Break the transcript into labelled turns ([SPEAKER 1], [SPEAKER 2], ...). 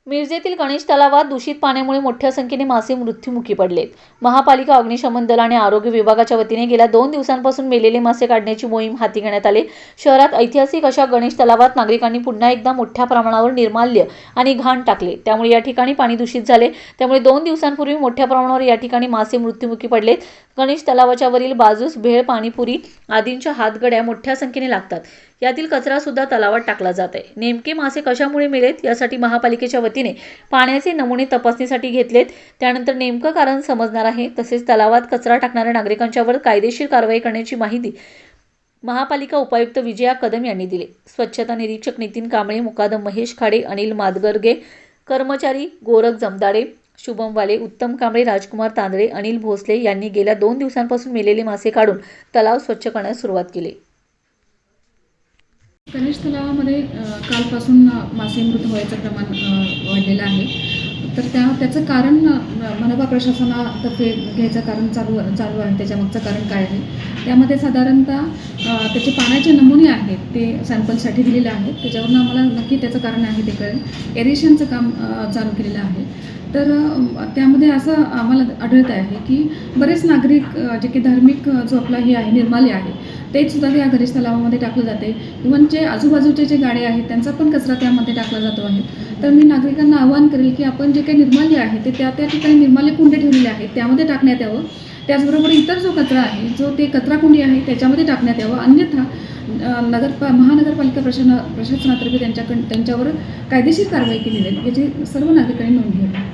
[SPEAKER 1] मिरजेतील गणेश तलावात दूषित पाण्यामुळे मोठ्या संख्येने मासे मृत्युमुखी पडलेत। महापालिका, अग्निशमन दल आणि आरोग्य विभागाच्या वतीने गेल्या 2 दिवसांपासून मेलेले मासे काढण्याची मोहीम हाती घेण्यात आली। शहरात ऐतिहासिक अशा गणेश तलावात नागरिकांनी पुन्हा एकदा मोठ्या प्रमाणावर निर्माल्य आणि घाण टाकले, त्यामुळे या ठिकाणी पाणी दूषित झाले। त्यामुळे 2 दिवसांपूर्वी मोठ्या प्रमाणावर या ठिकाणी मासे मृत्युमुखी पडलेत। गणेश तलावाच्या वरील बाजूस भेळ, पाणीपुरी आदींच्या हातगड्या मोठ्या संख्येने लागतात। यातील कचरा सुद्धा तलावात टाकला जात आहे। नेमके मासे कशामुळे मेलेत यासाठी महापालिकेच्या वतीने पाण्याचे नमुने तपासणीसाठी घेतलेत, त्यानंतर नेमकं कारण समजणार आहे। तसेच तलावात कचरा टाकणाऱ्या नागरिकांच्यावर कायदेशीर कारवाई करण्याची माहिती महापालिका उपायुक्त विजया कदम यांनी दिली। स्वच्छता निरीक्षक नितीन कांबळे, मुकादम महेश खाडे, अनिल मादगरगे, कर्मचारी गोरख जमदाडे, शुभम वाले, उत्तम कांबळे, राजकुमार तांदळे, अनिल भोसले यांनी गेल्या 2 दिवसांपासून मेलेले मासे काढून तलाव स्वच्छ करण्यास सुरुवात केली।
[SPEAKER 2] गणेश तलावामध्ये कालपासून मासे मृत व्हायचं प्रमाण वाढलेलं आहे। तर त्याचं कारण मनपा प्रशासनातर्फे घ्यायचं कारण चालू आहे। त्याच्यामागचं कारण काय आहे, त्यामध्ये साधारणतः त्याचे पाण्याचे नमुने आहेत ते सॅम्पलसाठी दिलेले आहेत। त्याच्यावरून आम्हाला नक्की त्याचं कारण आहे ते कळेल। एरेशनचं काम चालू केलेलं आहे। तर त्यामध्ये असं आम्हाला आढळतं आहे की बरेच नागरिक जे की धार्मिक जो आपला हे आहे निर्माल्य आहे तेच सुद्धा त्या गणेश तलावामध्ये टाकलं जाते। इव्हन जे आजूबाजूचे जे गाड्या आहेत त्यांचा पण कचरा त्यामध्ये टाकला जातो आहे। तर मी नागरिकांना आवाहन करेल की आपण जे काही निर्माल्य आहे ते त्या ठिकाणी निर्माल्य कुंडे ठेवलेले आहेत त्यामध्ये टाकण्यात यावं। त्याचबरोबर इतर जो कचरा आहे जो ते कचरा कुंडी आहे त्याच्यामध्ये टाकण्यात यावं, अन्यथा महानगरपालिका प्रशासनातर्फे त्यांच्यावर कायदेशीर कारवाई केली जाईल याची सर्व नागरिकांनी नोंद घ्यावी।